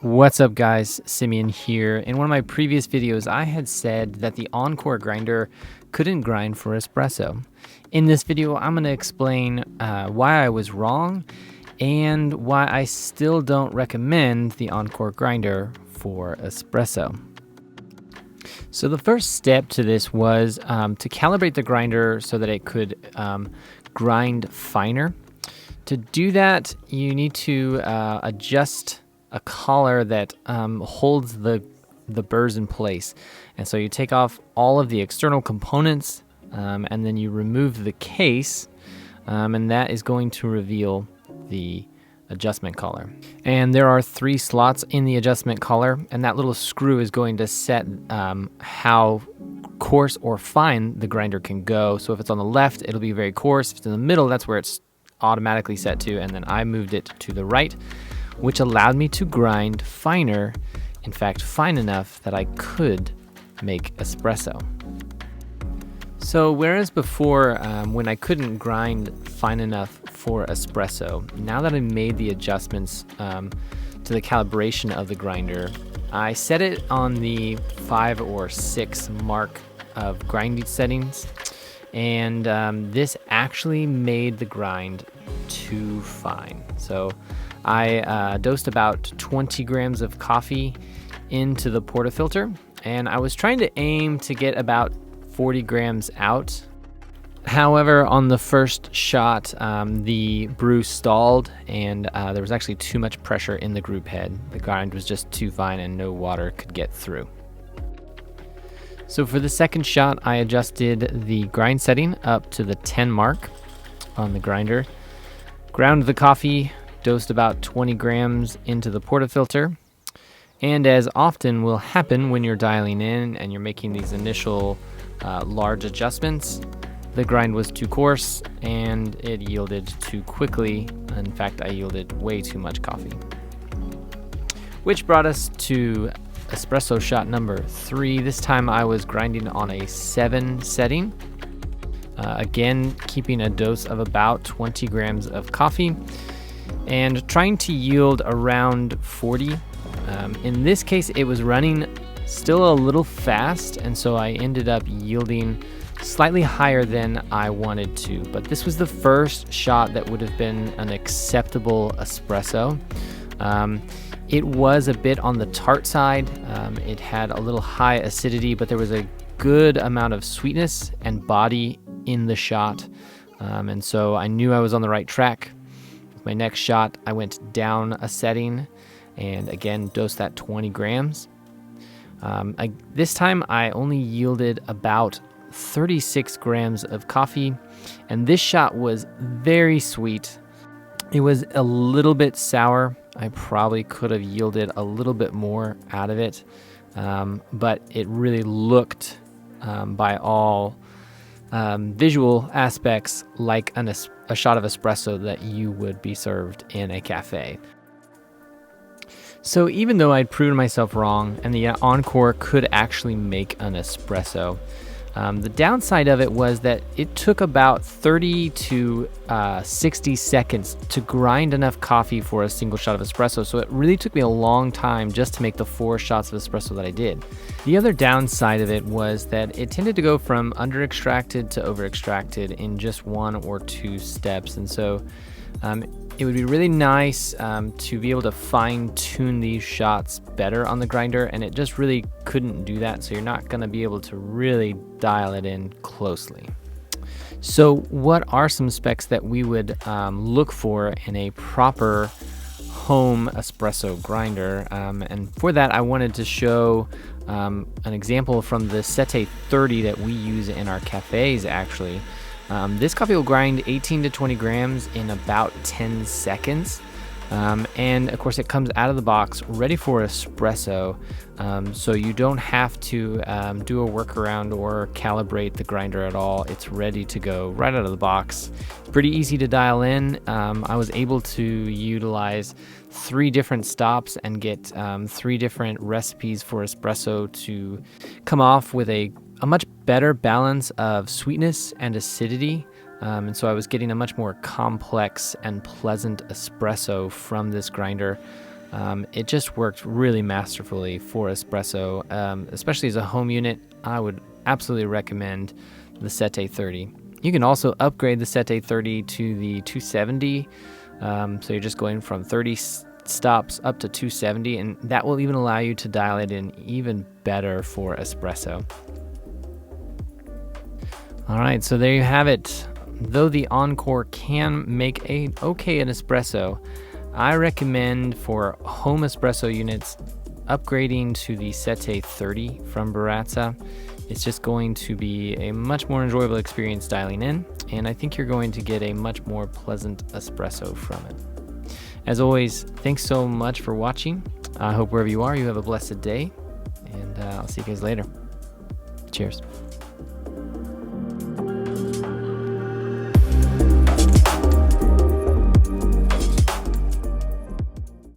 What's up guys, Simeon here. In one of my previous videos, I had said that the Encore grinder couldn't grind for espresso. In this video, I'm going to explain why I was wrong and why I still don't recommend the Encore grinder for espresso. So the first step to this was to calibrate the grinder so that it could grind finer. To do that, you need to adjust a collar that holds the burrs in place. And so you take off all of the external components and then you remove the case and that is going to reveal the adjustment collar. And there are 3 slots in the adjustment collar, and that little screw is going to set how coarse or fine the grinder can go. So if it's on the left, it'll be very coarse. If it's in the middle, that's where it's automatically set to, and then I moved it to the right, which allowed me to grind finer, in fact fine enough that I could make espresso. So whereas before when I couldn't grind fine enough for espresso, now that I made the adjustments to the calibration of the grinder, I set it on the 5 or 6 mark of grinding settings, and this actually made the grind too fine. So I dosed about 20 grams of coffee into the portafilter, and I was trying to aim to get about 40 grams out. However, on the first shot, the brew stalled, and there was actually too much pressure in the group head. The grind was just too fine and no water could get through. So for the second shot, I adjusted the grind setting up to the 10 mark on the grinder, ground the coffee, dosed about 20 grams into the portafilter, and as often will happen when you're dialing in and you're making these initial large adjustments, the grind was too coarse and it yielded too quickly. In fact, I yielded way too much coffee. Which brought us to espresso shot number 3. This time I was grinding on a 7 setting. Again, keeping a dose of about 20 grams of coffee and trying to yield around 40. In this case, it was running still a little fast, and so I ended up yielding slightly higher than I wanted to. But this was the first shot that would have been an acceptable espresso. It was a bit on the tart side. It had a little high acidity, but there was a good amount of sweetness and body in the shot. And so I knew I was on the right track. With my next shot, I went down a setting and again dosed that 20 grams. This time I only yielded about 36 grams of coffee, and this shot was very sweet. It was a little bit sour. I probably could have yielded a little bit more out of it, but it really looked, by all visual aspects, like a shot of espresso that you would be served in a cafe. So even though I'd proven myself wrong and the Encore could actually make an espresso, the downside of it was that it took about 30 to 60 seconds to grind enough coffee for a single shot of espresso. So it really took me a long time just to make the 4 shots of espresso that I did. The other downside of it was that it tended to go from under extracted to over extracted in just 1 or 2 steps. And so it would be really nice to be able to fine-tune these shots better on the grinder, and it just really couldn't do that, so you're not going to be able to really dial it in closely. So what are some specs that we would look for in a proper home espresso grinder? And for that, I wanted to show an example from the Sette 30 that we use in our cafes, actually. This coffee will grind 18 to 20 grams in about 10 seconds. And of course it comes out of the box ready for espresso, so you don't have to do a workaround or calibrate the grinder at all. It's ready to go right out of the box. Pretty easy to dial in. I was able to utilize 3 different stops and get 3 different recipes for espresso to come off with a much better balance of sweetness and acidity. And so I was getting a much more complex and pleasant espresso from this grinder. It just worked really masterfully for espresso, especially as a home unit. I would absolutely recommend the Sette 30. You can also upgrade the Sette 30 to the 270, so you're just going from 30 stops up to 270, and that will even allow you to dial it in even better for espresso. All right, so there you have it. Though the Encore can make an espresso, I recommend for home espresso units upgrading to the Sette 30 from Baratza. It's just going to be a much more enjoyable experience dialing in, and I think you're going to get a much more pleasant espresso from it. As always, thanks so much for watching. I hope wherever you are, you have a blessed day, and I'll see you guys later. Cheers.